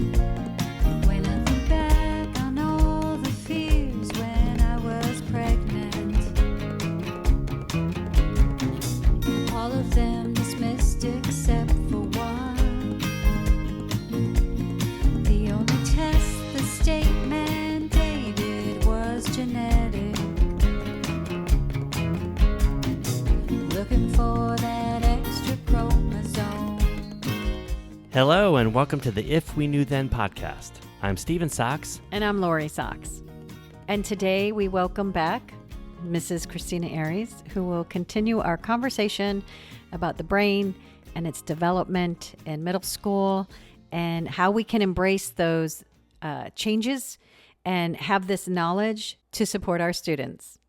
When I think back on all the fears when I was pregnant, all of them dismissed except for one. The only test the state mandated was genetic. Looking for that extra chromosome. Hello, and welcome to the If We Knew Then podcast. I'm Steven Sachs. And I'm Lori Sachs. And today we welcome back Mrs. Christina Aries, who will continue our conversation about the brain and its development in middle school and how we can embrace those changes and have this knowledge to support our students.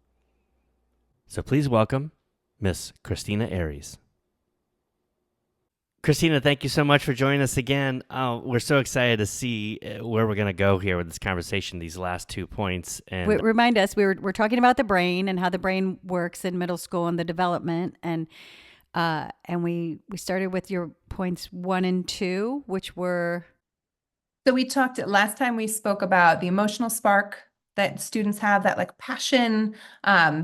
So please welcome Miss Christina Aries. Christina, thank you so much for joining us again. We're so excited to see where we're going to go here with this conversation, these last 2 points. And Remind us, we're talking about the brain and how the brain works in middle school and the development. And we started with your points 1 and 2, which were... So we talked last time we spoke about the emotional spark that students have, that like passion,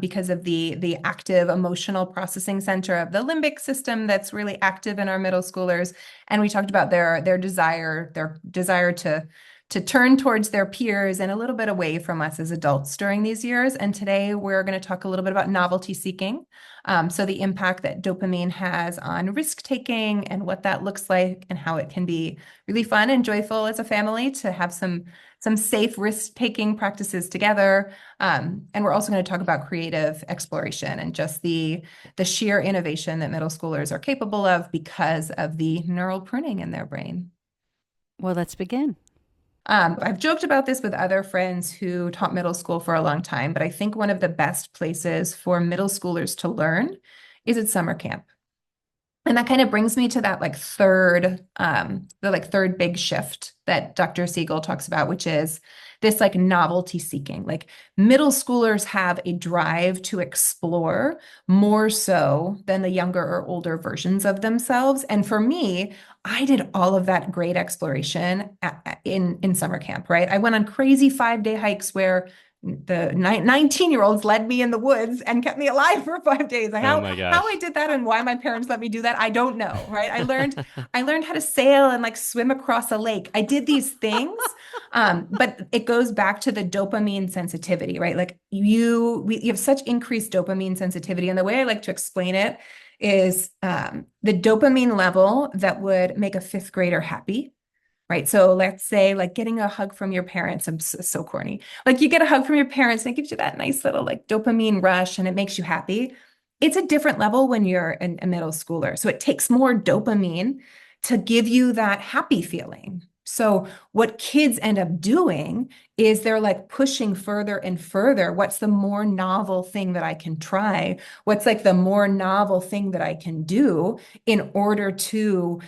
because of the active emotional processing center of the limbic system that's really active in our middle schoolers. And we talked about their desire to turn towards their peers and a little bit away from us as adults during these years. And today we're going to talk a little bit about novelty seeking. So the impact that dopamine has on risk taking and what that looks like and how it can be really fun and joyful as a family to have some safe risk taking practices together. And we're also going to talk about creative exploration and just the sheer innovation that middle schoolers are capable of because of the neural pruning in their brain. Well, let's begin. I've joked about this with other friends who taught middle school for a long time, but I think one of the best places for middle schoolers to learn is at summer camp. And that kind of brings me to that third big shift that Dr. Siegel talks about, which is this novelty seeking. Middle schoolers have a drive to explore more so than the younger or older versions of themselves. And for me, I did all of that great exploration in summer camp, right? I went on crazy 5-day hikes where the 19-year-olds led me in the woods and kept me alive for 5 days. How I did that and why my parents let me do that, I don't know, right? I learned how to sail and swim across a lake. I did these things, but it goes back to the dopamine sensitivity, right? You have such increased dopamine sensitivity, and the way I like to explain it is the dopamine level that would make a 5th grader happy. Right. So let's say getting a hug from your parents. I'm so corny. You get a hug from your parents and it gives you that nice little dopamine rush and it makes you happy. It's a different level when you're a middle schooler. So it takes more dopamine to give you that happy feeling. So what kids end up doing is they're pushing further and further. What's the more novel thing that I can try? What's the more novel thing that I can do in order to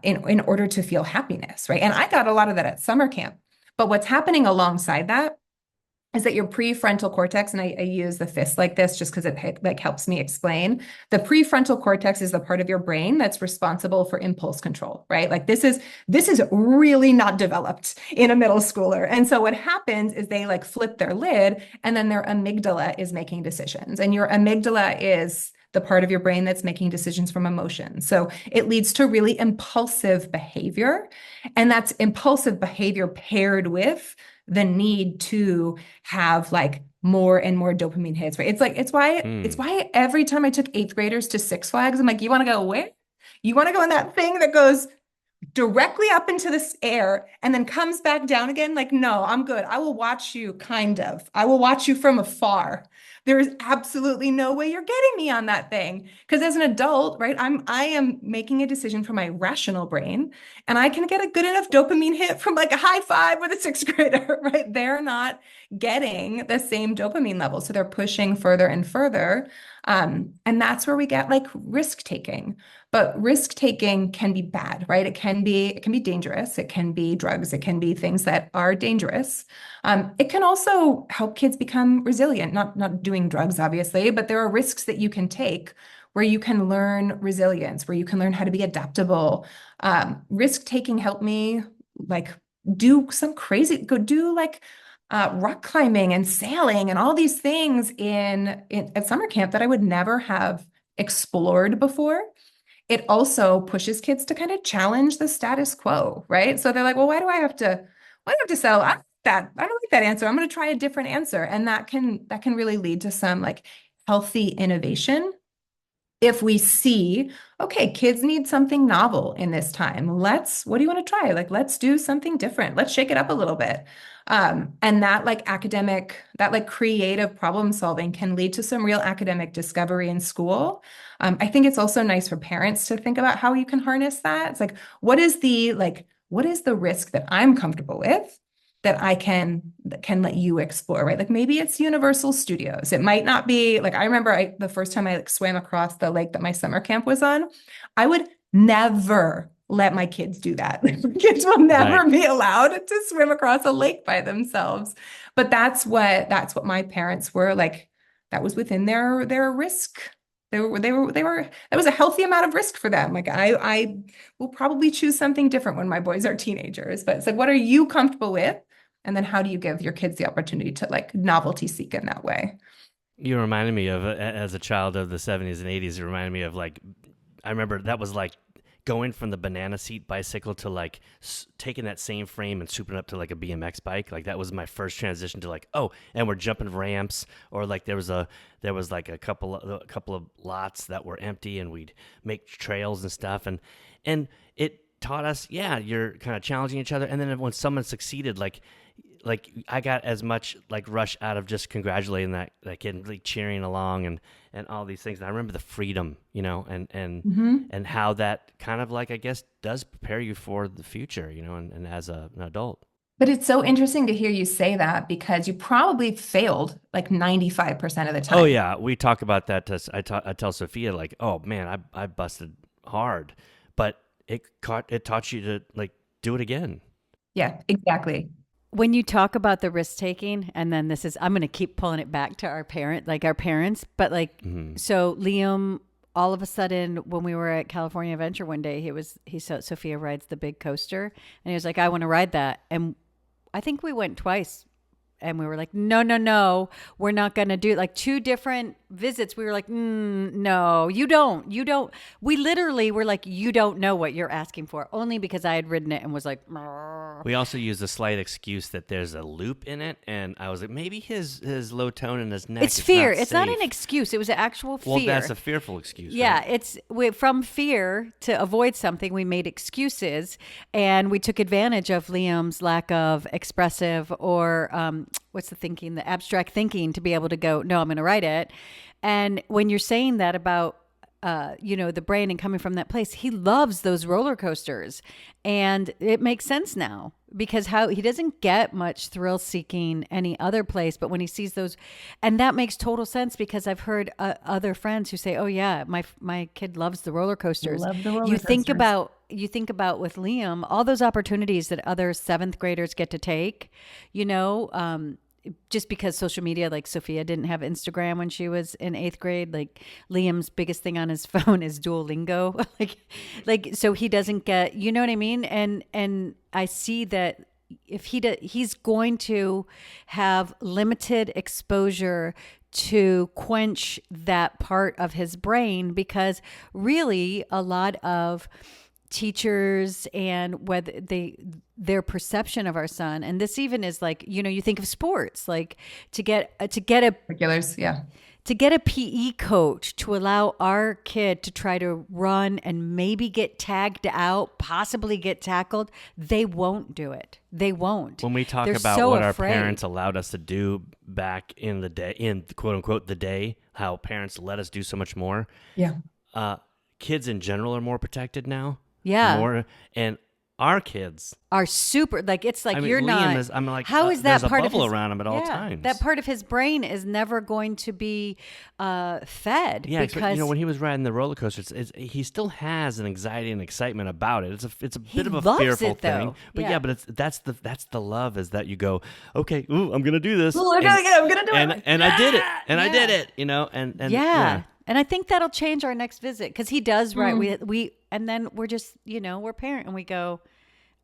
in order to feel happiness, right? And I got a lot of that at summer camp. But what's happening alongside that is that your prefrontal cortex, and I use the fist like this just because it helps me explain. The prefrontal cortex is the part of your brain that's responsible for impulse control, right? This is really not developed in a middle schooler. And so what happens is they flip their lid and then their amygdala is making decisions. And your amygdala is the part of your brain that's making decisions from emotion. So it leads to really impulsive behavior. And that's impulsive behavior paired with the need to have more and more dopamine hits, right? It's why every time I took 8th graders to Six Flags, I'm like, you want to go where? You want to go in that thing that goes directly up into this air and then comes back down again? No, I'm good. I will watch you I will watch you from afar. There is absolutely no way you're getting me on that thing. Because as an adult, right, I am making a decision from my rational brain, and I can get a good enough dopamine hit from a high five with a 6th grader, right? They're not getting the same dopamine level. So they're pushing further and further. And that's where we get risk taking. But risk taking can be bad, right? It can be dangerous. It can be drugs. It can be things that are dangerous. It can also help kids become resilient, not doing drugs, obviously, but there are risks that you can take where you can learn resilience, where you can learn how to be adaptable. Risk taking helped me do some crazy, go do like rock climbing and sailing and all these things in at summer camp that I would never have explored before. It also pushes kids to kind of challenge the status quo, right? So they're like, well, why do I have to settle? I don't like that answer. I'm going to try a different answer. And that can really lead to some like healthy innovation if we see, okay, kids need something novel in this time. What do you want to try? Like, let's do something different. Let's shake it up a little bit. And that like creative problem solving can lead to some real academic discovery in school. I think it's also nice for parents to think about how you can harness that. It's like, what is the risk that I'm comfortable with that can let you explore, right? Like maybe it's Universal Studios. It might not be like I remember the first time I like swam across the lake that my summer camp was on, I would never let my kids do that. Like, my kids will never Right. be allowed to swim across a lake by themselves. But that's what my parents were like. That was within their risk. They were that was a healthy amount of risk for them. Like I will probably choose something different when my boys are teenagers. But it's like, what are you comfortable with? And then how do you give your kids the opportunity to like novelty seek in that way? You reminded me of, as a child of the 70s and 80s, it reminded me of like, I remember that was like going from the banana seat bicycle to like taking that same frame and souping it up to like a BMX bike. Like that was my first transition to like, oh, and we're jumping ramps, or like there was like a couple of lots that were empty and we'd make trails and stuff. And it taught us, yeah, you're kind of challenging each other. And then when someone succeeded, like I got as much like rush out of just congratulating that kid and like cheering along and all these things. And I remember the freedom, and how that kind of like, I guess, does prepare you for the future, and as an adult. But it's so interesting to hear you say that because you probably failed like 95% of the Oh time. yeah, we talk about that. I tell Sophia like, oh man, I busted hard, but it taught you to like do it again. Yeah, exactly. When you talk about the risk taking, and then I'm going to keep pulling it back to our parents, but like, so Liam, all of a sudden, when we were at California Adventure one day, he saw Sophia rides the big coaster, and he was like, I want to ride that. And I think we went twice. And we were like, no, no, no, we're not going to do it. Like 2 different visits. We were like, no, you don't. We literally were like, you don't know what you're asking for, only because I had ridden it and was like, "Mrrr." We also used the slight excuse that there's a loop in it, and I was like, maybe his low tone in his neck. It's fear. Not It's not safe. an excuse. It was an actual fear. Well, that's a fearful excuse. Yeah, Right? from fear to avoid something, we made excuses, and we took advantage of Liam's lack of expressive or the abstract thinking to be able to go, no, I'm going to write it. And when you're saying that about the brain and coming from that place, he loves those roller coasters, and it makes sense now because how he doesn't get much thrill seeking any other place, but when he sees those, and that makes total sense because I've heard other friends who say, oh yeah, my kid loves the roller coasters. Love the roller You think coasters. about with Liam, all those opportunities that other 7th graders get to take, just because social media, like Sophia didn't have Instagram when she was in 8th grade, like Liam's biggest thing on his phone is Duolingo. So he doesn't get, you know what I mean? And I see that if he's going to have limited exposure to quench that part of his brain, because really a lot of teachers and whether their perception of our son, and this even is like, you think of sports, like to get a Regulars, yeah. to get a PE coach to allow our kid to try to run and maybe get tagged out, possibly get tackled, they won't do it. They won't. When we talk They're about so what afraid. our parents allowed us to do back in the day, in quote unquote the day, how parents let us do so much more. Yeah. Kids in general are more protected now. Yeah. More, and our kids Are super, like, it's like, I mean, you're Liam not. is, I'm like, how is that there's part a of bubble his, around him at all yeah, times. that part of his brain is never going to be fed. Yeah, because when he was riding the roller coaster, he still has an anxiety and excitement about it. It's a He bit of a loves fearful it, though. thing, but Yeah. but that's the love, is that you go, okay, ooh, I'm gonna do this, Ooh, I'm gonna do it. and I did it, Yeah. I did it, and yeah. And I think that'll change our next visit because he does, right? Mm. We and then we're just, we're parent and we go,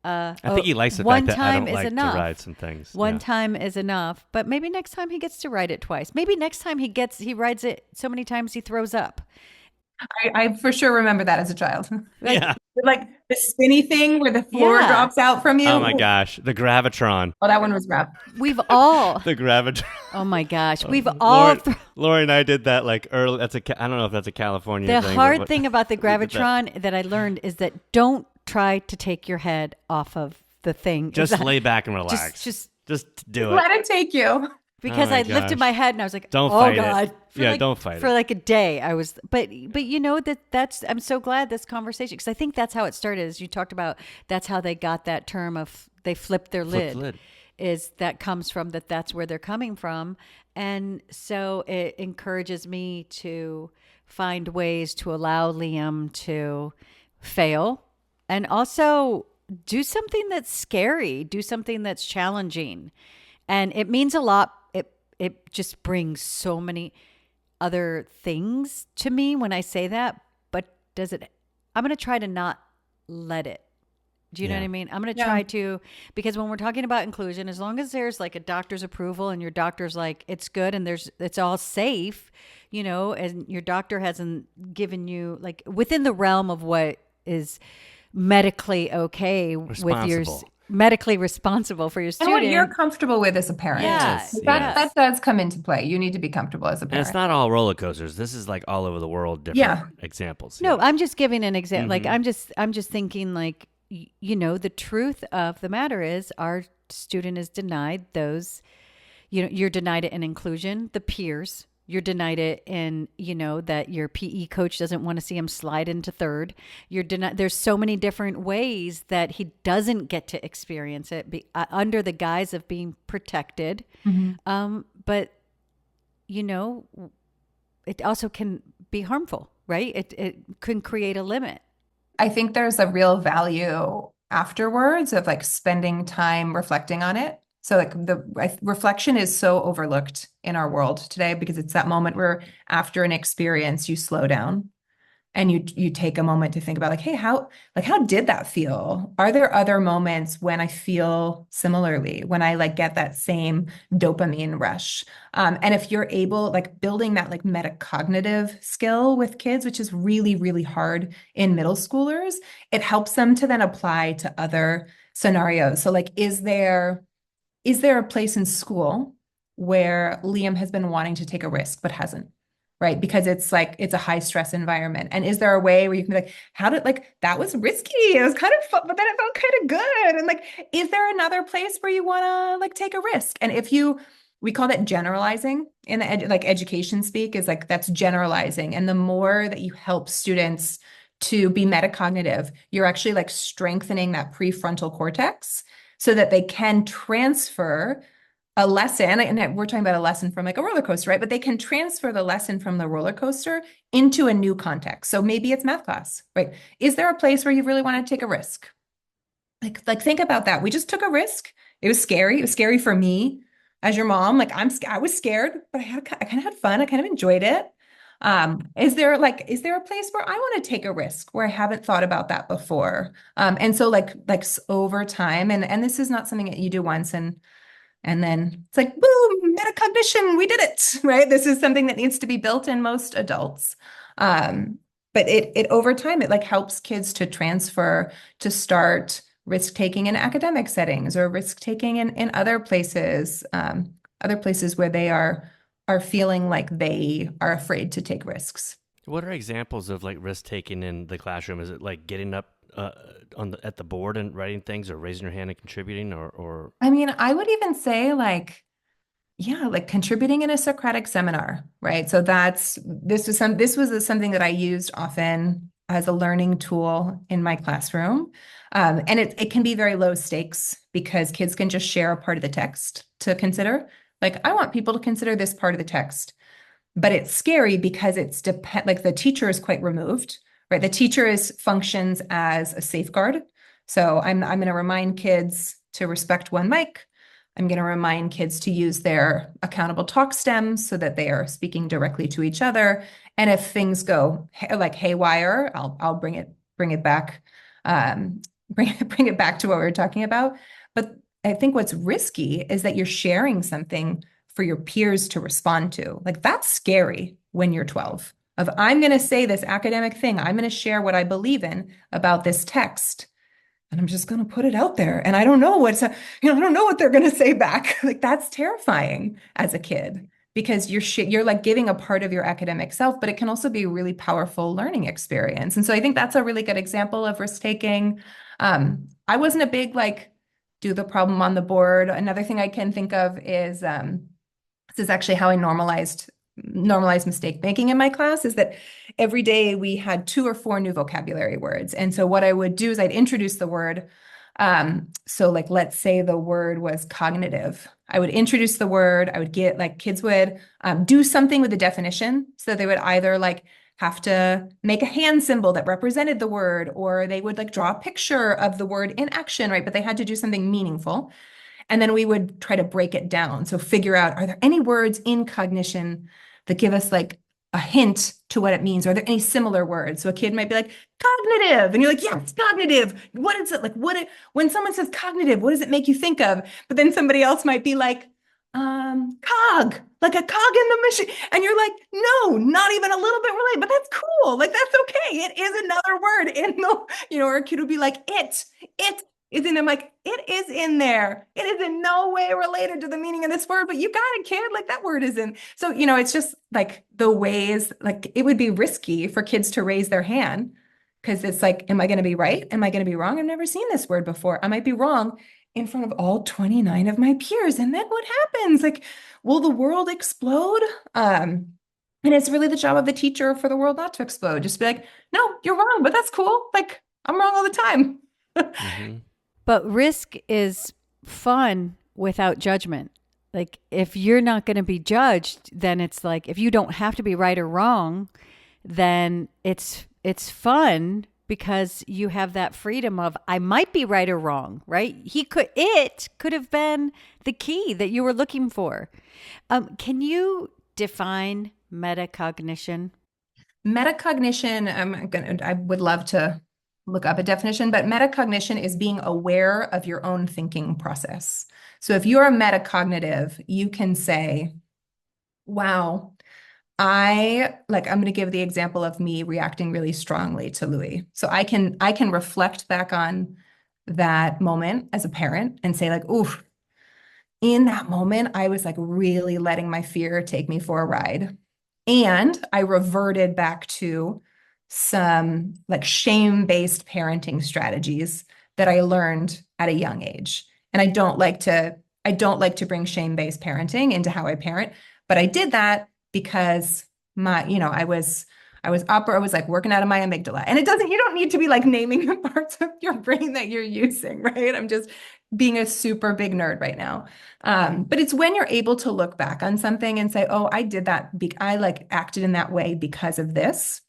I think he likes the one fact that I time don't is like enough. to ride some things. One Yeah. time is enough, but maybe next time he gets to ride it twice. Maybe next time he rides it so many times he throws up. I for sure remember that as a child. Like, Yeah. Like the spinny thing where the floor yeah, drops out from you. Oh my gosh, the Gravitron. Oh, that one was rough. we've all. The Gravitron. Oh my gosh, we've all. Lori and I did that like early. I don't know if that's a California The thing. hard thing about the we did that. Gravitron that I learned is that don't try to take your head off of the thing. Just Is that- lay back and relax. just Just do it. Let it take you. because Oh my I lifted gosh. my head and I was like, Don't oh fight it. God. Yeah, don't fight for it. like a day. I was, but you know that's. I'm so glad this conversation because I think that's how it started. As you talked about, that's how they got that term of they flipped their Flip lid. the lid. Is that comes from that's where they're coming from, and so it encourages me to find ways to allow Liam to fail and also do something that's scary, do something that's challenging. And it means a lot. It just brings so many other things to me when I say that, but I'm going to try to not let it. Do you know Yeah. what I mean? I'm going to Yeah. try to, because when we're talking about inclusion, as long as there's like a doctor's approval and your doctor's like, it's good and it's all safe, you know, and your doctor hasn't given you like within the realm of what is medically okay with your Responsible. medically responsible for your And student. what you're comfortable with as a parent. Yes, That does come into play. You need to be comfortable as a And parent. it's not all roller coasters. This is like all over the world. Different Yeah. examples. No, Yeah. I'm just giving an example. Like Mm-hmm. I'm just thinking like you know, the truth of the matter is our student is denied those, you know, you're denied it in inclusion, the peers, you're denied it in, you know, that your PE coach doesn't want to see him slide into third. You're denied. There's so many different ways that he doesn't get to experience it under the guise of being protected. But you know, it also can be harmful, right? It can create a limit. I think there's a real value afterwards of like spending time reflecting on it. So like reflection is so overlooked in our world today because it's that moment where after an experience you slow down and you take a moment to think about like, hey, how did that feel? Are there other moments when I feel similarly, when I like get that same dopamine rush? And if you're able, like building that like metacognitive skill with kids, which is really, really hard in middle schoolers, it helps them to then apply to other scenarios. So like, is there a place in school where Liam has been wanting to take a risk but hasn't? Right. Because it's like, it's a high stress environment. And is there a way where you can be like, how did like, that was risky. It was kind of fun, but then it felt kind of good. And like, is there another place where you want to like take a risk? And we call that generalizing in the like education speak is like, that's generalizing. And the more that you help students to be metacognitive, you're actually like strengthening that prefrontal cortex so that they can transfer a lesson, and we're talking about a lesson from like a roller coaster, right? But they can transfer the lesson from the roller coaster into a new context. So maybe it's math class, right? Is there a place where you really want to take a risk? Like think about that. We just took a risk. It was scary. It was scary for me as your mom. Like I was scared, but I kind of had fun. I kind of enjoyed it. Is there a place where I want to take a risk where I haven't thought about that before? And so like over time, and this is not something that you do once and then it's like, boom, metacognition, we did it, right? This is something that needs to be built in most adults. But it over time, it like helps kids to transfer, to start risk-taking in academic settings or risk-taking in other places where they are feeling like they are afraid to take risks. What are examples of like risk taking in the classroom? Is it like getting up at the board and writing things, or raising your hand and contributing, or? I mean, I would even say like, yeah, like contributing in a Socratic seminar, right? So this was something that I used often as a learning tool in my classroom. And it can be very low stakes because kids can just share a part of the text to consider. Like, I want people to consider this part of the text, but it's scary because like the teacher is quite removed, right? The teacher functions as a safeguard. So I'm going to remind kids to respect one mic. I'm going to remind kids to use their accountable talk stems so that they are speaking directly to each other. And if things go like haywire, I'll bring it back bring it back to what we were talking about. But I think what's risky is that you're sharing something for your peers to respond to. Like that's scary when you're 12. Of I'm going to say this academic thing, I'm going to share what I believe in about this text, and I'm just going to put it out there. And I don't know I don't know what they're going to say back. Like that's terrifying as a kid because you're like giving a part of your academic self, but it can also be a really powerful learning experience. And so I think that's a really good example of risk taking. I wasn't a big like do the problem on the board. Another thing I can think of is this is actually how I normalized mistake making in my class is that every day we had 2 or 4 new vocabulary words. And so what I would do is I'd introduce the word. So like, let's say the word was cognitive. I would introduce the word. I would get like kids would do something with the definition. So they would either like have to make a hand symbol that represented the word, or they would like draw a picture of the word in action, right? But they had to do something meaningful. And then we would try to break it down. So figure out, are there any words in cognition that give us like a hint to what it means? Are there any similar words? So a kid might be like, cognitive. And you're like, yeah, it's cognitive. What is it? Like, when someone says cognitive, what does it make you think of? But then somebody else might be like, cog, like a cog in the machine. And you're like, no, not even a little bit related, but that's cool. Like, that's okay. It is another word in the, or a kid would be like, it is in. I'm like, it is in there. It is in no way related to the meaning of this word, but you got it, kid. Like that word is in. So, it's just like the ways, like it would be risky for kids to raise their hand because it's like, am I going to be right? Am I going to be wrong? I've never seen this word before. I might be wrong in front of all 29 of my peers. And then what happens? Like, will the world explode? And it's really the job of the teacher for the world not to explode. Just be like, no, you're wrong, but that's cool. Like, I'm wrong all the time. Mm-hmm. But risk is fun without judgment. Like if you're not going to be judged, then it's like if you don't have to be right or wrong, then it's fun because you have that freedom of I might be right or wrong, right? It could have been the key that you were looking for. Can you define metacognition? Metacognition, I would love to look up a definition, but metacognition is being aware of your own thinking process. So if you're a metacognitive, you can say, wow, I'm going to give the example of me reacting really strongly to Louis. So I can reflect back on that moment as a parent and say like, oof, in that moment, I was like really letting my fear take me for a ride. And I reverted back to some like shame-based parenting strategies that I learned at a young age. And I don't like to bring shame-based parenting into how I parent, but I did that because I was like working out of my amygdala. And you don't need to be like naming the parts of your brain that you're using, right? I'm just being a super big nerd right now. But it's when you're able to look back on something and say, oh, I did that. I like acted in that way because of this.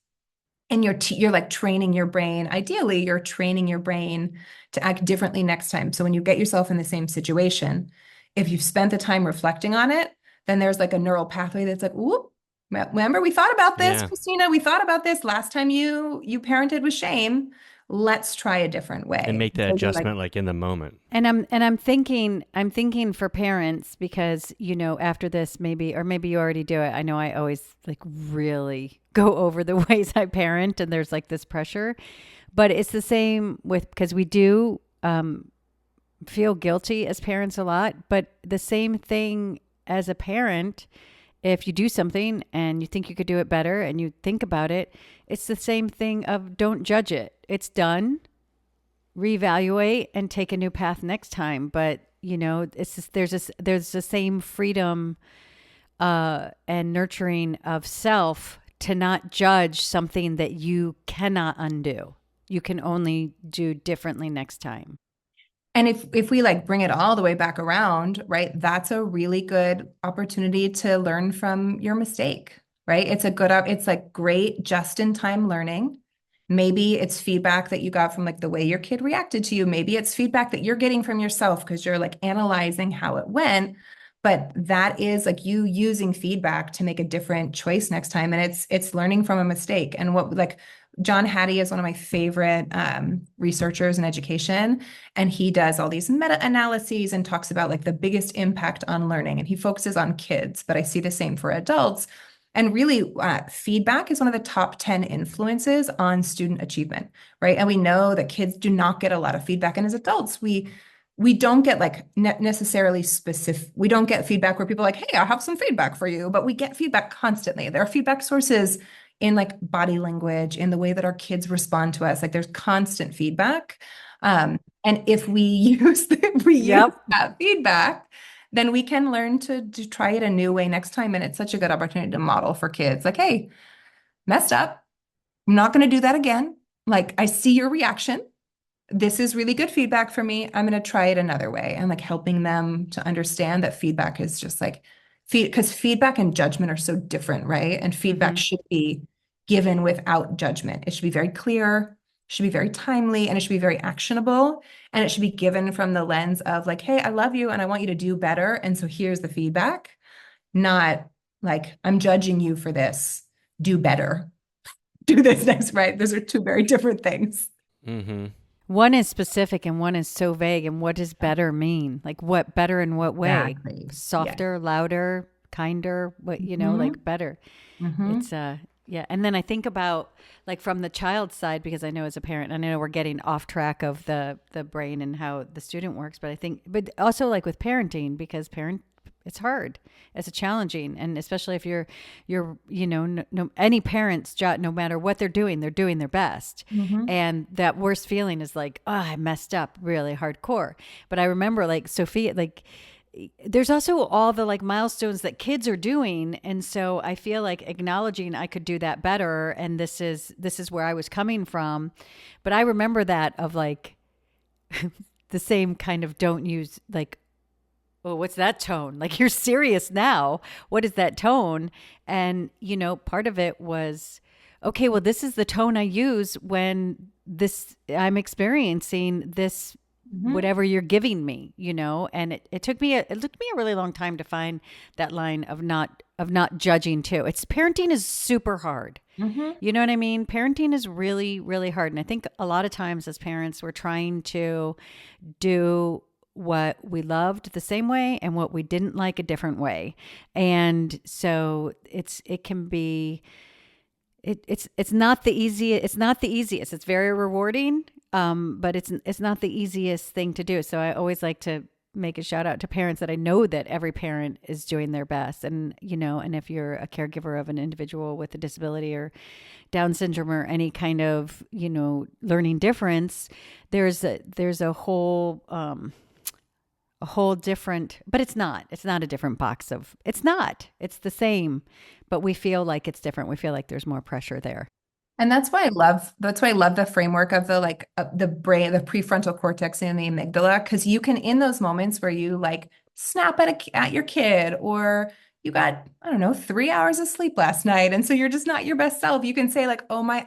And you're like training your brain. Ideally, you're training your brain to act differently next time. So when you get yourself in the same situation, if you've spent the time reflecting on it, then there's like a neural pathway that's like, ooh, remember we thought about this, Yeah. Christina, we thought about this last time you parented with shame. Let's try a different way. And make that So adjustment like in the moment. And I'm thinking for parents because after this maybe you already do it. I know I always like really go over the ways I parent and there's like this pressure, but it's the same because we do feel guilty as parents a lot, but the same thing as a parent. If you do something and you think you could do it better and you think about it, it's the same thing of don't judge it. It's done. Reevaluate and take a new path next time. But it's just, there's the same freedom and nurturing of self to not judge something that you cannot undo. You can only do differently next time. And if we like bring it all the way back around, right, that's a really good opportunity to learn from your mistake, right? It's like great just-in-time learning. Maybe it's feedback that you got from like the way your kid reacted to you. Maybe it's feedback that you're getting from yourself because you're like analyzing how it went. But that is like you using feedback to make a different choice next time. And it's learning from a mistake. And what like John Hattie is one of my favorite researchers in education, and he does all these meta-analyses and talks about like the biggest impact on learning. And he focuses on kids, but I see the same for adults. And really, feedback is one of the top 10 influences on student achievement, right? And we know that kids do not get a lot of feedback, and as adults, we don't get like necessarily specific. We don't get feedback where people are like, "Hey, I have some feedback for you," but we get feedback constantly. There are feedback sources in like body language, in the way that our kids respond to us. Like there's constant feedback. And if we if we use Yep. that feedback, then we can learn to try it a new way next time. And it's such a good opportunity to model for kids. Like, hey, messed up. I'm not going to do that again. Like, I see your reaction. This is really good feedback for me. I'm going to try it another way. And like helping them to understand that feedback is just like because feedback and judgment are so different, right? And feedback should be given without judgment. It should be very clear, should be very timely, and it should be very actionable. And it should be given from the lens of like, hey, I love you and I want you to do better. And so here's the feedback, not like, I'm judging you for this. Do better. Do this next, right? Those are two very different things. Mm-hmm. One is specific and one is so vague. And what does better mean? Like what better in what way? Exactly. Softer, louder, kinder, what, you know, like better. Mhm. It's yeah. And then I think about like from the child's side, because I know as a parent, and I know we're getting off track of the brain and how the student works, but I think, but also like with parenting, because it's hard, it's challenging, and especially if you're you know, no, any parent's job, no matter what they're doing their best, and that worst feeling is like, oh, I messed up really hardcore. But I remember like Sophia, like there's also all the like milestones that kids are doing, and so I feel like acknowledging I could do that better, and this is where I was coming from. But I remember that of like the same kind of don't use like, oh, what's that tone? Like you're serious now. What is that tone? And, you know, part of it was, okay, well, this is the tone I use when I'm experiencing this, whatever you're giving me, you know? And it took me a really long time to find that line of not judging too. Parenting is super hard. You know what I mean? Parenting is really, really hard. And I think a lot of times as parents, we're trying to do what we loved the same way and what we didn't like a different way. And so it's not the easiest. It's very rewarding. But it's not the easiest thing to do. So I always like to make a shout out to parents that I know that every parent is doing their best. And, you know, and if you're a caregiver of an individual with a disability or Down syndrome or any kind of, you know, learning difference, there's a whole different, but it's not a different box of, it's the same, but we feel like it's different. We feel like there's more pressure there. And that's why I love the framework of the like the brain, the prefrontal cortex and the amygdala, because you can, in those moments where you like snap at your kid, or you got, I don't know, 3 hours of sleep last night, and so you're just not your best self. You can say like, oh, my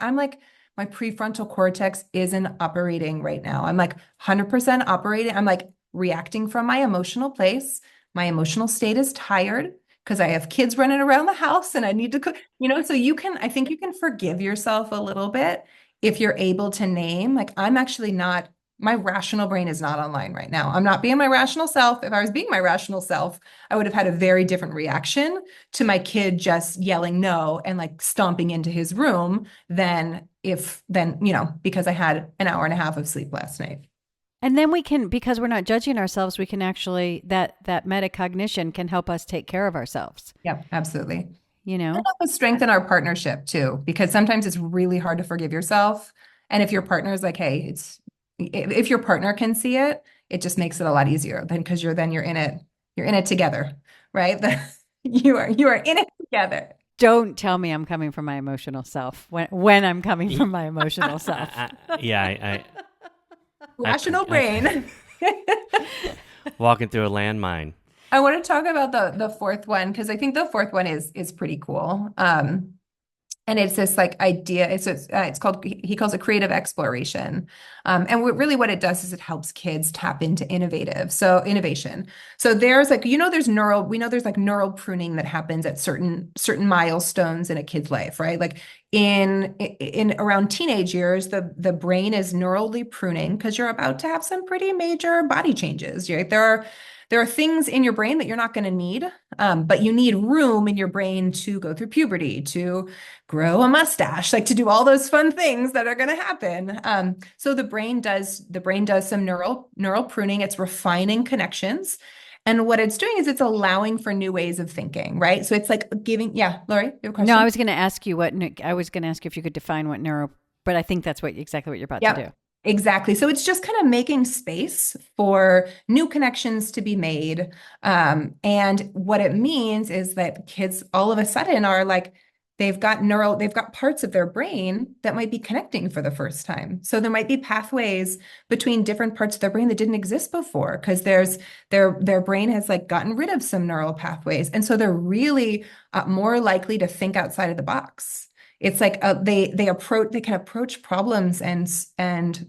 prefrontal cortex isn't operating right now. I'm like 100% operating. I'm like reacting from my emotional place. My emotional state is tired because I have kids running around the house and I need to cook, you know, so I think you can forgive yourself a little bit if you're able to name, like, I'm actually not, my rational brain is not online right now. I'm not being my rational self. If I was being my rational self, I would have had a very different reaction to my kid just yelling no and like stomping into his room than, you know, because I had an hour and a half of sleep last night. And then we can, because we're not judging ourselves, we can actually, that metacognition can help us take care of ourselves. Yeah, absolutely. You know, And help us strengthen our partnership too, because sometimes it's really hard to forgive yourself. And if your partner is like, hey, if your partner can see it, it just makes it a lot easier then, because you're in it together, right? You are in it together. Don't tell me I'm coming from my emotional self when I'm coming from my emotional self. Yeah, Rational brain. walking through a landmine. I want to talk about the fourth one, because I think the fourth one is pretty cool. And it's this like idea. It's called, he calls it creative exploration. And what it does is it helps kids tap into innovation. So there's like, you know, there's neural pruning that happens at certain milestones in a kid's life, right? Like in around teenage years, the brain is neurally pruning because you're about to have some pretty major body changes. Right? There are things in your brain that you're not going to need, but you need room in your brain to go through puberty, to grow a mustache, like to do all those fun things that are going to happen. So the brain does some neural pruning. It's refining connections. And what it's doing is it's allowing for new ways of thinking, right? So it's like giving, yeah, Lori, you have a No, question? I was going to ask you I was going to ask you if you could define what neuro, but I think that's exactly what you're about to do. Yep, exactly. So it's just kind of making space for new connections to be made. And what it means is that kids all of a sudden are like, they've got parts of their brain that might be connecting for the first time. So there might be pathways between different parts of their brain that didn't exist before because their brain has like gotten rid of some neural pathways. And so they're really more likely to think outside of the box. It's like they can approach problems and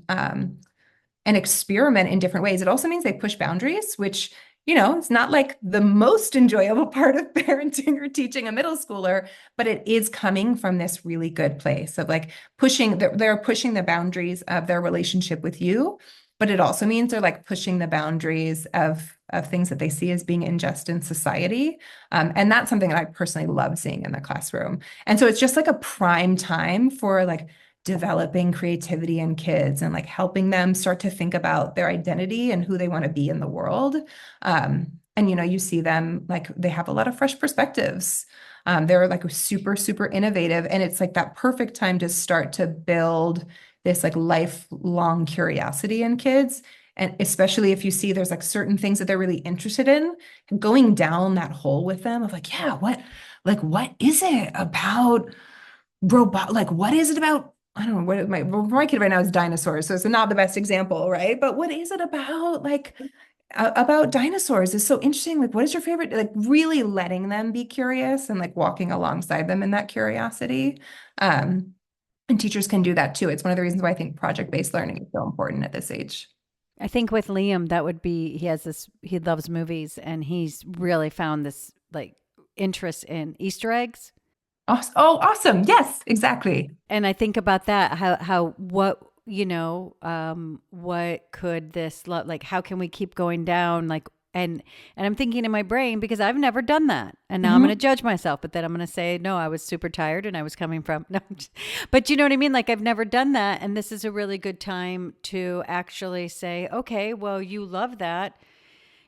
experiment in different ways. It also means they push boundaries, which, it's not like the most enjoyable part of parenting or teaching a middle schooler, but it is coming from this really good place of like they're pushing the boundaries of their relationship with you. But it also means they're like pushing the boundaries of things that they see as being unjust in society. And that's something that I personally love seeing in the classroom. And so it's just like a prime time for like developing creativity in kids and like helping them start to think about their identity and who they want to be in the world. And you see them like they have a lot of fresh perspectives. They're like super, super innovative. And it's like that perfect time to start to build this like lifelong curiosity in kids. And especially if you see there's like certain things that they're really interested in, going down that hole with them of like, yeah, what is it about robot? Like, what is it about? I don't know what my kid right now is dinosaurs, so it's not the best example, right? But what is it about like about dinosaurs is so interesting. Like, what is your favorite? Like, really letting them be curious and like walking alongside them in that curiosity. Um, and teachers can do that too. It's one of the reasons why I think project-based learning is so important at this age. I think with Liam, that would be, he loves movies and he's really found this like interest in Easter eggs. Oh, awesome. Yes, exactly. And I think about that, what could this look like? How can we keep going down? Like, and I'm thinking in my brain because I've never done that. And now I'm going to judge myself, but then I'm going to say, no, I was super tired and I was coming from, no, but you know what I mean? Like I've never done that. And this is a really good time to actually say, okay, well, you love that.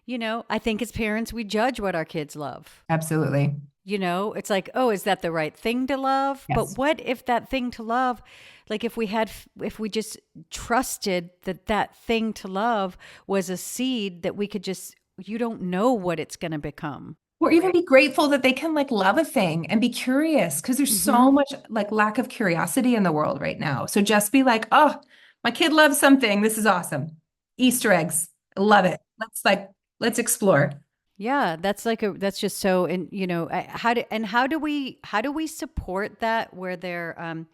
I think as parents, we judge what our kids love. Absolutely. It's like, oh, is that the right thing to love? Yes. But what if that thing to love, like if we just trusted that thing to love was a seed that we could just, you don't know what it's going to become. Or even be grateful that they can like love a thing and be curious because there's so much like lack of curiosity in the world right now. So just be like, oh, my kid loves something. This is awesome. Easter eggs. I love it. Let's explore. Yeah, that's just so, and how do we support that where the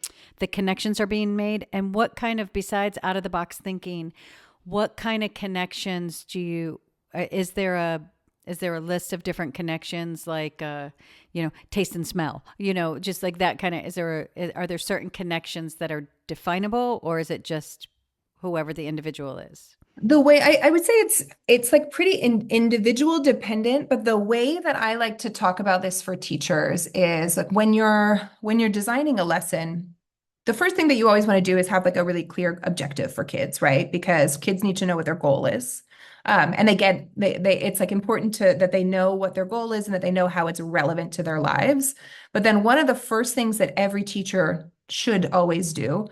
connections are being made, and what kind of, besides out of the box thinking, what kind of connections is there a list of different connections like taste and smell, just like that kind of, are there certain connections that are definable, or is it just whoever the individual is? The way I would say it's like pretty individual dependent, but the way that I like to talk about this for teachers is like when you're designing a lesson, the first thing that you always want to do is have like a really clear objective for kids, right? Because kids need to know what their goal is. And it's like important that they know what their goal is and that they know how it's relevant to their lives. But then one of the first things that every teacher should always do,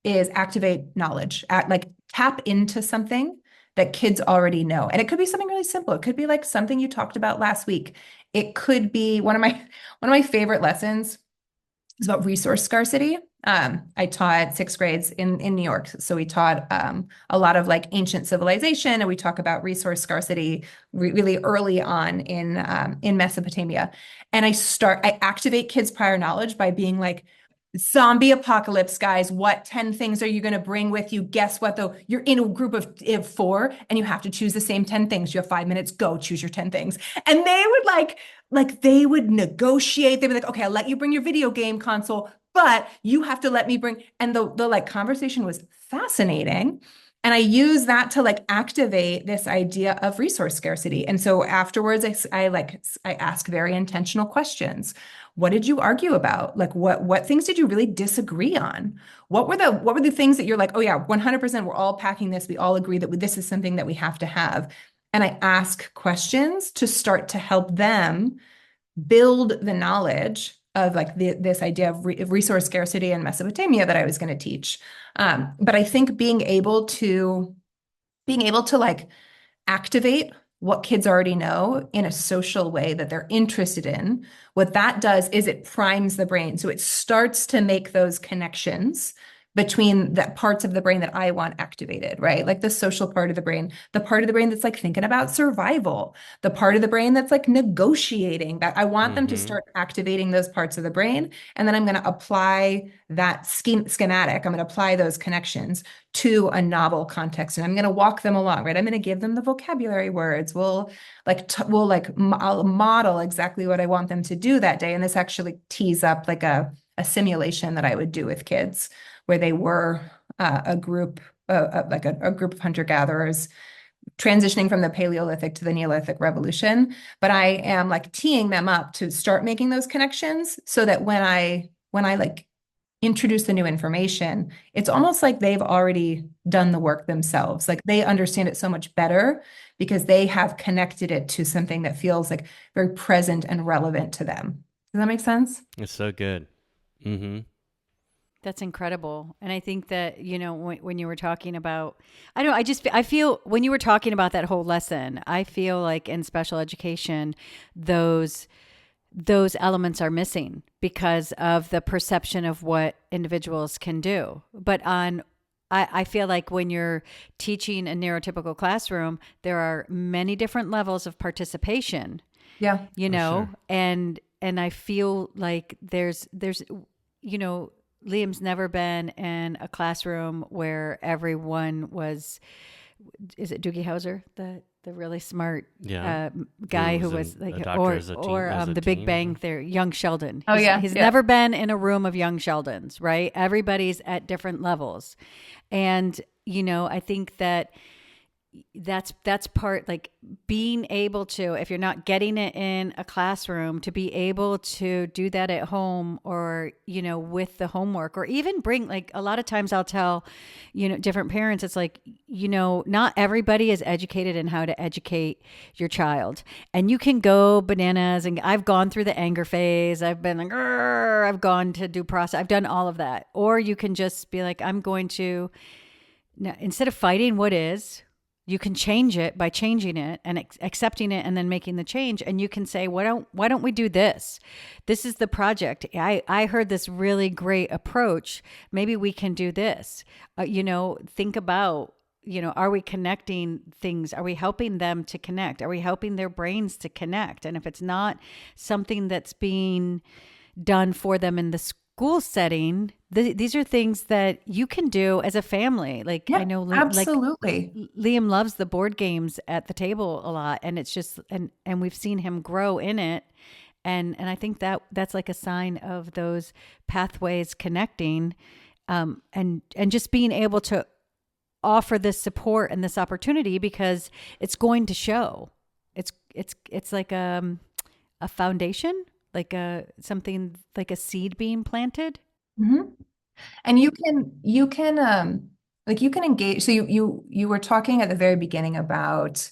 is activate knowledge, like tap into something that kids already know. And it could be something really simple. It could be like something you talked about last week. It could be one of my favorite lessons is about resource scarcity. I taught sixth grades in New York. So we taught a lot of like ancient civilization, and we talk about resource scarcity really early on in Mesopotamia. And I activate kids' prior knowledge by being like, zombie apocalypse, guys. What 10 things are you going to bring with you? Guess what, though? You're in a group of four and you have to choose the same 10 things. You have 5 minutes. Go choose your 10 things. And they would they would negotiate. They'd be like, okay, I'll let you bring your video game console, but you have to let me bring. And the like conversation was fascinating. And I use that to like activate this idea of resource scarcity. And so afterwards, I ask very intentional questions. What did you argue about? Like what things did you really disagree on? What were the things that you're like, oh yeah, 100% we're all packing this. We all agree that this is something that we have to have. And I ask questions to start to help them build the knowledge of like this idea of resource scarcity in Mesopotamia that I was going to teach. But I think being able to like activate what kids already know in a social way that they're interested in, what that does is it primes the brain. So it starts to make those connections between the parts of the brain that I want activated, right? Like the social part of the brain, the part of the brain that's like thinking about survival, the part of the brain that's like negotiating. That I want them to start activating those parts of the brain. And then I'm going to apply that schematic. I'm going to apply those connections to a novel context, and I'm going to walk them along, right? I'm going to give them the vocabulary words. I'll model exactly what I want them to do that day. And this actually tees up like a simulation that I would do with kids where they were a group of hunter-gatherers transitioning from the Paleolithic to the Neolithic Revolution. But I am like teeing them up to start making those connections so that when I like introduce the new information, it's almost like they've already done the work themselves. Like they understand it so much better because they have connected it to something that feels like very present and relevant to them. Does that make sense? It's so good. Mm-hmm. That's incredible. And I think that, when you were talking about, I don't know, I feel when you were talking about that whole lesson, I feel like in special education, those elements are missing because of the perception of what individuals can do. But I feel like when you're teaching a neurotypical classroom, there are many different levels of participation. Yeah. Sure. And I feel like there's Liam's never been in a classroom where everyone was, is it Doogie Howser, the really smart guy who was like, the Big Bang Theory, young Sheldon. He's never been in a room of young Sheldons, right? Everybody's at different levels. And, I think that's part, like being able to, if you're not getting it in a classroom, to be able to do that at home or, with the homework, or even bring, like a lot of times I'll tell, different parents, it's like, not everybody is educated in how to educate your child, and you can go bananas. And I've gone through the anger phase. I've been like, I've gone to due process. I've done all of that. Or you can just be like, I'm going to, now, instead of fighting what is, you can change it by changing it and accepting it and then making the change. And you can say, why don't we do this? This is the project. I heard this really great approach. Maybe we can do this. Think about, are we connecting things? Are we helping them to connect? Are we helping their brains to connect? And if it's not something that's being done for them in the school setting, these are things that you can do as a family. Like, I know, absolutely. Like, Liam loves the board games at the table a lot, and it's just, and we've seen him grow in it. And I think that's like a sign of those pathways connecting, and just being able to offer this support and this opportunity, because it's going to show. It's like a foundation, like something like a seed being planted. Mm-hmm. And you can engage. So you were talking at the very beginning about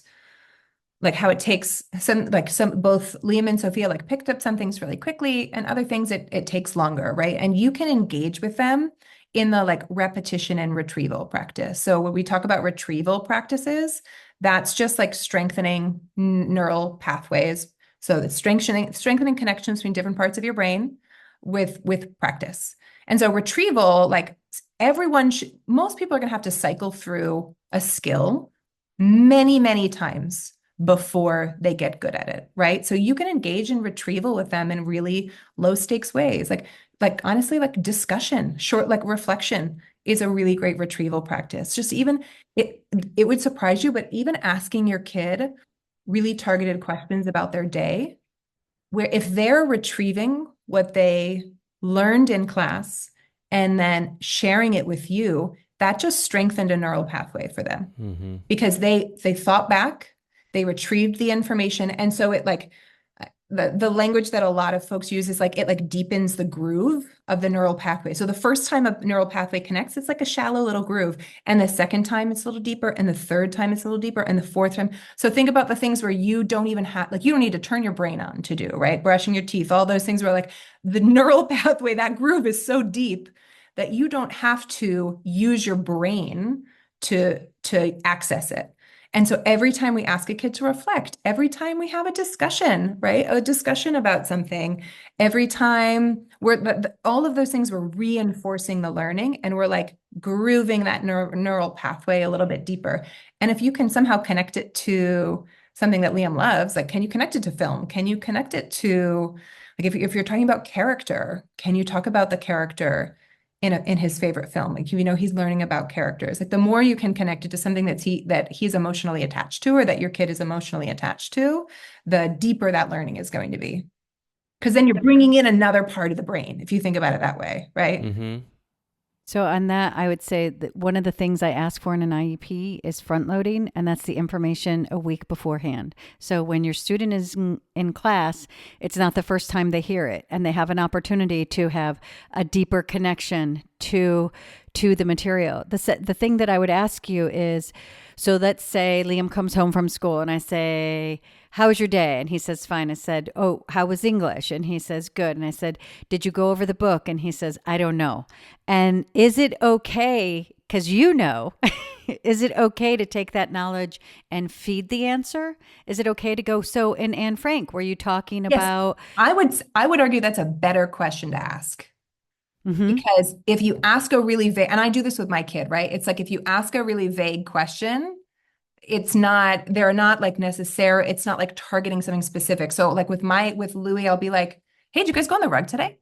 like how it takes both Liam and Sophia like picked up some things really quickly, and other things it takes longer, right? And you can engage with them in the like repetition and retrieval practice. So when we talk about retrieval practices, that's just like strengthening neural pathways. So it's strengthening connections between different parts of your brain with practice. And so retrieval, like most people are going to have to cycle through a skill many, many times before they get good at it, right? So you can engage in retrieval with them in really low stakes ways. Like like honestly, like discussion, short, like reflection is a really great retrieval practice. Just even it, it would surprise you, but even asking your kid really targeted questions about their day, where if they're retrieving what they learned in class and then sharing it with you, that just strengthened a neural pathway for them Mm-hmm. because they thought back, they retrieved the information, and so it like the language that a lot of folks use is like it like deepens the groove of the neural pathway. So the first time a neural pathway connects, it's like a shallow little groove, and the second time it's a little deeper, and the third time it's a little deeper, and the fourth time. So think about the things where you don't even have like you don't need to turn your brain on to do, right? Brushing your teeth, all those things where like the neural pathway, that groove is so deep that you don't have to use your brain to access it. And so every time we ask a kid to reflect, every time we have a discussion, right? A discussion about something, every time all of those things, we're reinforcing the learning and we're like grooving that neural pathway a little bit deeper. And if you can somehow connect it to something that Liam loves, like can you connect it to film? Can you connect it to, like if you're talking about character, can you talk about the character in his favorite film? Like, you know, he's learning about characters. Like the more you can connect it to something that he's emotionally attached to, or that your kid is emotionally attached to, the deeper that learning is going to be. Because then you're bringing in another part of the brain, if you think about it that way, right? Mm-hmm. So on that, I would say that one of the things I ask for in an IEP is front loading, and that's the information a week beforehand. So when your student is in class, it's not the first time they hear it, and they have an opportunity to have a deeper connection to the material. The thing that I would ask you is, so let's say Liam comes home from school, and I say, "How was your day?" And he says, "Fine." I said, "Oh, how was English?" And he says, "Good." And I said, "Did you go over the book?" And he says, "I don't know." And is it okay, because you know, is it okay to take that knowledge and feed the answer? Is it okay to go, so in Anne Frank, were you talking Yes, about? I would argue that's a better question to ask. Mm-hmm. Because if you ask a really vague, and I do this with my kid, right? It's like if you ask a really vague question, they're not like necessary, it's not like targeting something specific. So like with Louis, I'll be like, "Hey, did you guys go on the rug today?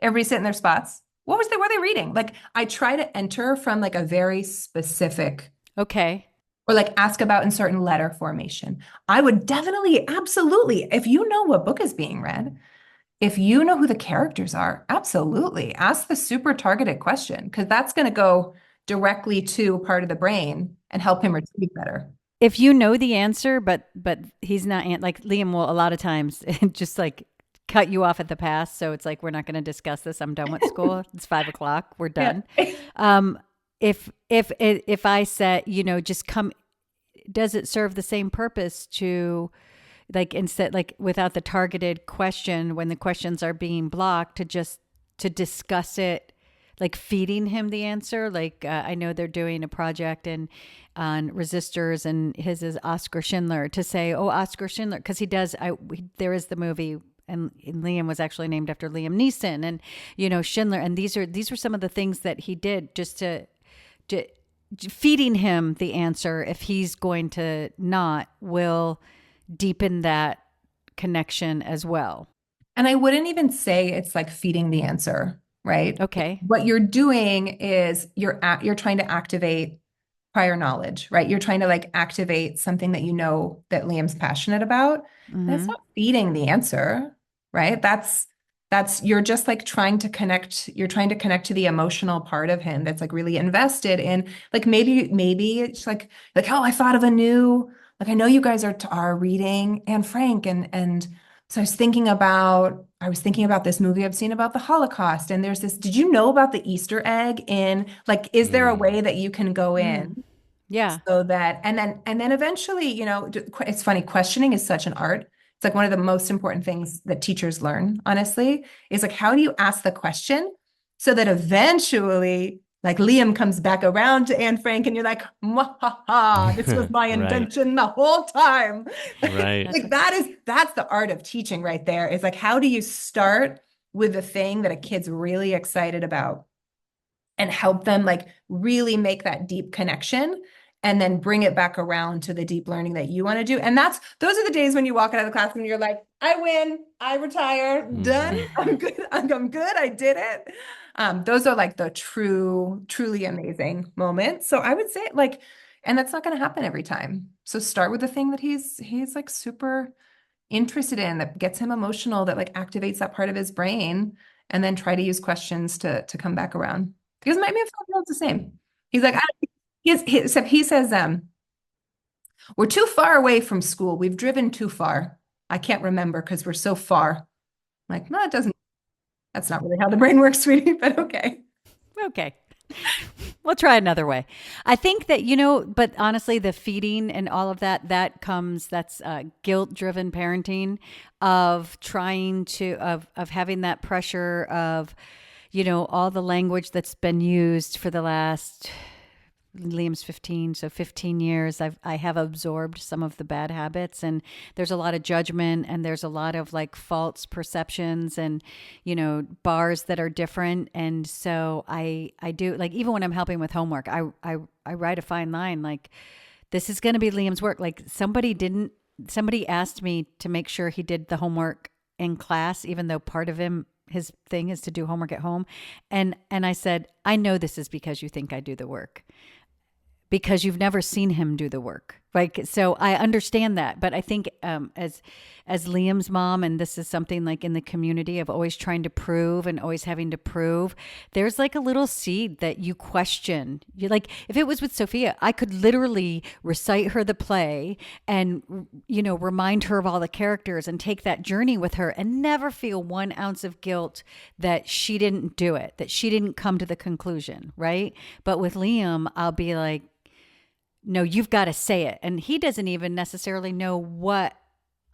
Everybody sit in their spots. Were they reading?" Like I try to enter from like a very specific, Okay. or like ask about in certain letter formation. I would definitely, absolutely, if you know what book is being read, if you know who the characters are, absolutely ask the super targeted question, because that's going to go directly to a part of the brain and help him retrieve better. If you know the answer, but he's not like Liam will a lot of times just like cut you off at the pass. So it's like, we're not going to discuss this. I'm done with school. It's 5 o'clock. We're Yeah. done. Um, if I said, you know, just come, does it serve the same purpose to, like, instead, like without the targeted question, when the questions are being blocked, to just to discuss it, like feeding him the answer? Like I know they're doing a project on resistors, and his is Oscar Schindler, to say, "Oh, Oscar Schindler," because he does. There is the movie. And Liam was actually named after Liam Neeson, and you know, Schindler. And these were some of the things that he did just to feeding him the answer, if he's going to not, will deepen that connection as well. And I wouldn't even say it's like feeding the answer, right? Okay. What you're doing is you're trying to activate prior knowledge, right? You're trying to like activate something that you know that Liam's passionate about. And it's Mm-hmm. not feeding the answer, right? That's you're just like you're trying to connect to the emotional part of him that's like really invested in, like maybe it's like, "Oh, I thought of a new, like I know you guys are reading Anne Frank, and so I was thinking about this movie I've seen about the Holocaust, and there's this, did you know about the Easter egg in, like, is there a Mm. way that you can go Mm. in Yeah. so that," and then eventually, you know, it's funny, questioning is such an art. It's like one of the most important things that teachers learn, honestly, is like, how do you ask the question so that eventually, like Liam comes back around to Anne Frank and you're like, "Mwahaha, this was my Right. invention the whole time." Right. That's Like that's the art of teaching right there. Is like, how do you start with the thing that a kid's really excited about and help them like really make that deep connection, and then bring it back around to the deep learning that you want to do. And those are the days when you walk out of the classroom and you're like, I win, I retire, done. I'm good. I'm good. I did it. Those are like the truly amazing moments. So I would say like, and that's not going to happen every time. So start with the thing that he's like super interested in, that gets him emotional, that like activates that part of his brain, and then try to use questions to come back around. Because my 5-year-old's the same. He's like, except he says, we're too far away from school. We've driven too far. I can't remember because we're so far. I'm like, no, that's not really how the brain works, sweetie, but okay. Okay. We'll try another way. I think that, but honestly, the feeding and all of that's guilt-driven parenting, of trying of having that pressure of, all the language that's been used for the last, Liam's 15, so 15 years, I have absorbed some of the bad habits, and there's a lot of judgment, and there's a lot of like false perceptions, and bars that are different. And so I do, like, even when I'm helping with homework, I write a fine line, like, this is going to be Liam's work. Like, somebody asked me to make sure he did the homework in class, even though part of his thing is to do homework at home. And I said, I know this is because you think I do the work, because you've never seen him do the work. Like, so I understand that. But I think as Liam's mom, and this is something like in the community of always trying to prove and always having to prove, there's like a little seed that you question. You like, if it was with Sophia, I could literally recite her the play and, remind her of all the characters and take that journey with her and never feel 1 ounce of guilt that she didn't do it, that she didn't come to the conclusion, right? But with Liam, I'll be like, no, you've got to say it. And he doesn't even necessarily know what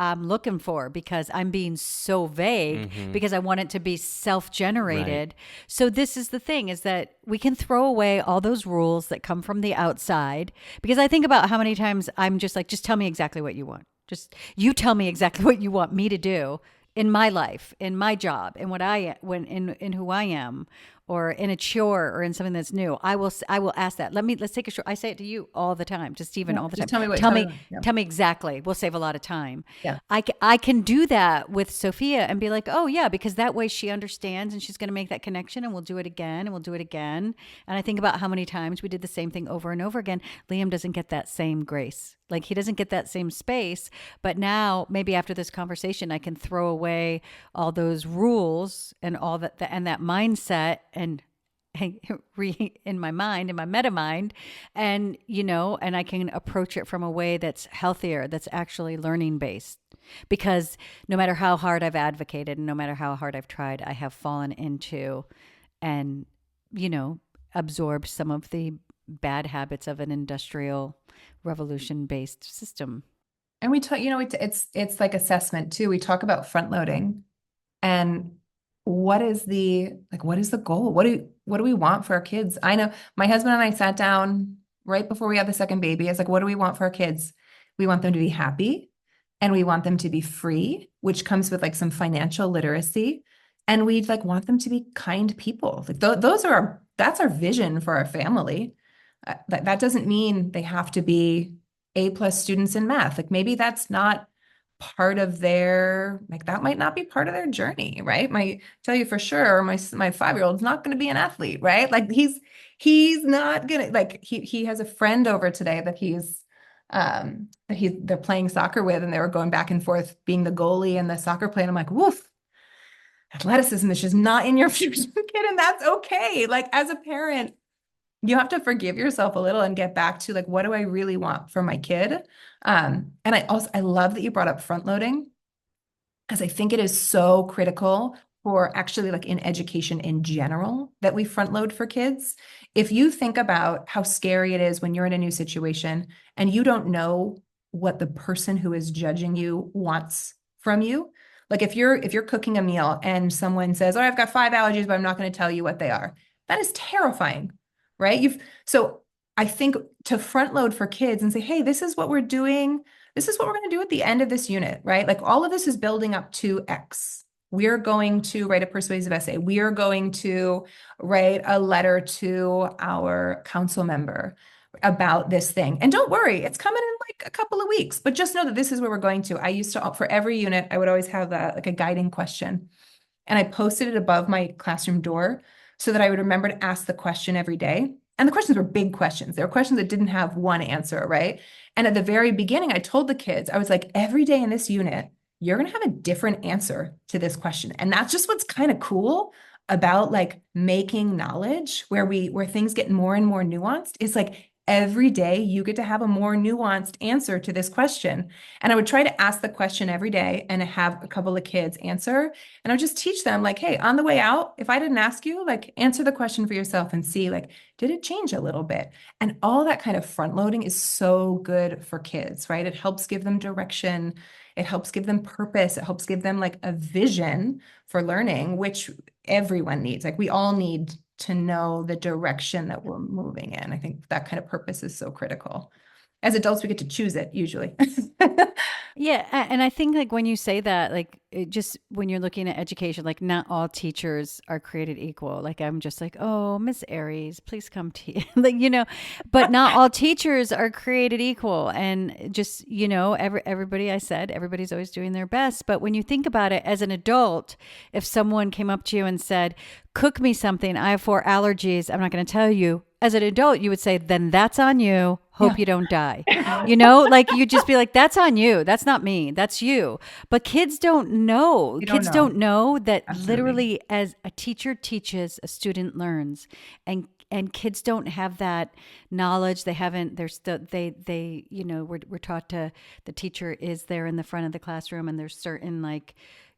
I'm looking for, because I'm being so vague, because I want it to be self-generated. Right. So this is the thing, is that we can throw away all those rules that come from the outside, because I think about how many times I'm just like, just tell me exactly what you want. Just, you tell me exactly what you want me to do in my life, in my job, in in who I am, or in a chore, or in something that's new. I will ask that. Let's take a short. I say it to you all the time, to Stephen, all the time. Tell me tell me exactly. We'll save a lot of time. Yeah. I can do that with Sophia and be like, oh yeah, because that way she understands, and she's going to make that connection, and we'll do it again, and we'll do it again. And I think about how many times we did the same thing over and over again. Liam doesn't get that same grace. Like, he doesn't get that same space. But now, maybe after this conversation, I can throw away all those rules and all that and that mindset, and in my mind, in my meta mind, and and I can approach it from a way that's healthier, that's actually learning based. Because no matter how hard I've advocated, and no matter how hard I've tried, I have fallen into and absorbed some of the bad habits of an industrial revolution based system. And we talk, it's like assessment too. We talk about front loading, and what is the goal? What do we want for our kids? I know my husband and I sat down right before we had the second baby. I was like, what do we want for our kids? We want them to be happy, and we want them to be free, which comes with like some financial literacy. And we like want them to be kind people. Like that's our vision for our family. That doesn't mean they have to be A+ students in math. Like, maybe that's not part of that might not be part of their journey, right? I tell you for sure, my 5-year-old's not going to be an athlete, right? Like, he's not gonna, like, he has a friend over today that they're playing soccer with, and they were going back and forth being the goalie and the soccer player. And I'm like, woof, athleticism is just not in your future, kid, and that's okay. Like, as a parent, you have to forgive yourself a little and get back to like, what do I really want for my kid? And I love that you brought up front loading, because I think it is so critical for actually, like, in education in general, that we front load for kids. If you think about how scary it is when you're in a new situation and you don't know what the person who is judging you wants from you. Like, if you're cooking a meal and someone says, oh, I've got 5 allergies, but I'm not going to tell you what they are. That is terrifying. Right? So I think to front load for kids and say, hey, this is what we're doing. This is what we're going to do at the end of this unit, right? Like, all of this is building up to X. We're going to write a persuasive essay. We are going to write a letter to our council member. about this thing. And don't worry, it's coming in like a couple of weeks, but just know that this is where we're going to. I used to, for every unit, I would always have like a guiding question. And I posted it above my classroom door so that I would remember to ask the question every day. And the questions were big questions. They were questions that didn't have one answer, right? And at the very beginning, I told the kids, I was like, every day in this unit, you're going to have a different answer to this question. And that's just what's kind of cool about like making knowledge where things get more and more nuanced is like every day you get to have a more nuanced answer to this question. And I would try to ask the question every day and have a couple of kids answer. And I would just teach them like, hey, on the way out, if I didn't ask you, like answer the question for yourself and see like, did it change a little bit? And all that kind of front loading is so good for kids, right? It helps give them direction. It helps give them purpose. It helps give them like a vision for learning, which everyone needs. Like we all need to know the direction that we're moving in. I think that kind of purpose is so critical. As adults, we get to choose it usually. Yeah, and I think like when you say that, like it just when you're looking at education, like not all teachers are created equal. Like I'm just like, oh, Miss Aries, please come like but not all teachers are created equal. And just everybody, I said everybody's always doing their best. But when you think about it, as an adult, if someone came up to you and said, "Cook me something. I have 4 allergies. I'm not going to tell you." As an adult, you would say, then that's on you. Hope you don't die. Like you'd just be like, that's on you. That's not me. That's you. But kids don't know. Kids don't know that literally as a teacher teaches, a student learns. And kids don't have that knowledge. They haven't, they're still, we're taught to, the teacher is there in the front of the classroom and there's certain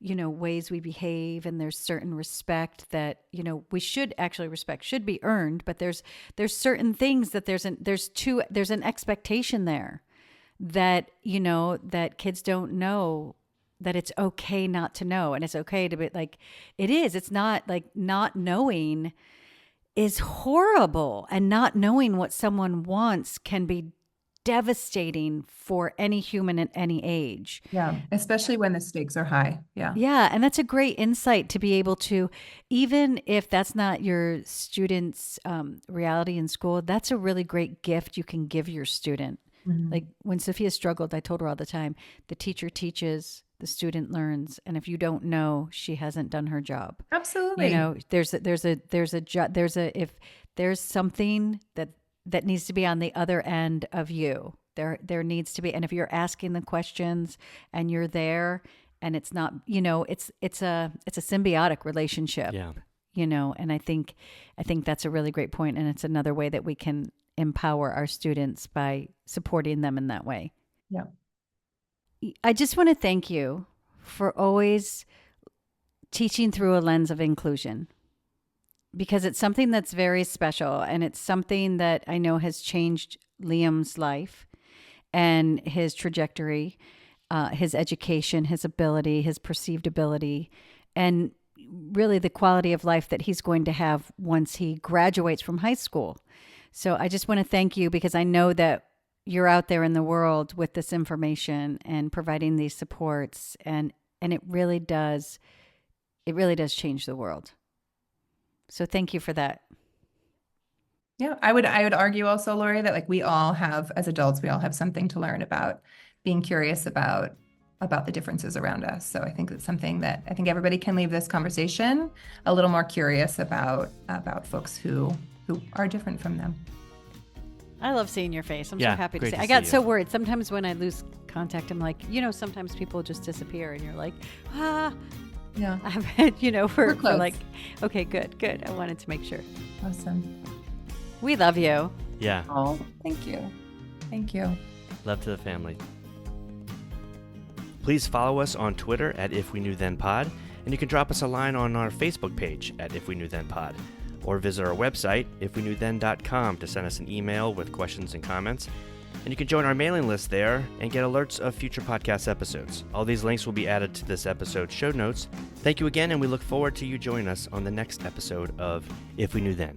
ways we behave and there's certain respect that, we should actually respect should be earned, but there's certain things that there's an expectation there that, that kids don't know that it's okay not to know. And it's okay to be like, it's not like not knowing is horrible, and not knowing what someone wants can be devastating for any human at any age. Yeah, especially when the stakes are high. Yeah. Yeah, and that's a great insight to be able to, even if that's not your student's reality in school, that's a really great gift you can give your student. Mm-hmm. Like when Sophia struggled, I told her all the time, the teacher teaches, the student learns, and if you don't know, she hasn't done her job. Absolutely. If there's something that needs to be on the other end of you, there needs to be, and if you're asking the questions and you're there, and it's not, it's a symbiotic relationship. Yeah. And I think that's a really great point, and it's another way that we can empower our students by supporting them in that way. Yeah. I just want to thank you for always teaching through a lens of inclusion, because it's something that's very special, and it's something that I know has changed Liam's life and his trajectory, his education, his ability, his perceived ability, and really the quality of life that he's going to have once he graduates from high school. So I just want to thank you, because I know that you're out there in the world with this information and providing these supports, and it really does change the world. So thank you for that. Yeah, I would argue also, Lori, that like we all have, as adults, we all have something to learn about being curious about the differences around us. So I think that's something that I think everybody can leave this conversation a little more curious about folks who are different from them. I love seeing your face. I'm so happy to see. I got so worried. Sometimes when I lose contact, I'm like, sometimes people just disappear and you're like, Yeah. I've had, we're like, okay, good. I wanted to make sure. Awesome. We love you. Yeah. Oh, thank you. Thank you. Love to the family. Please follow us on Twitter at If We Knew Then Pod, and you can drop us a line on our Facebook page at If We Knew Then Pod, or visit our website, ifweknewthen.com, to send us an email with questions and comments. And you can join our mailing list there and get alerts of future podcast episodes. All these links will be added to this episode's show notes. Thank you again, and we look forward to you joining us on the next episode of If We Knew Then.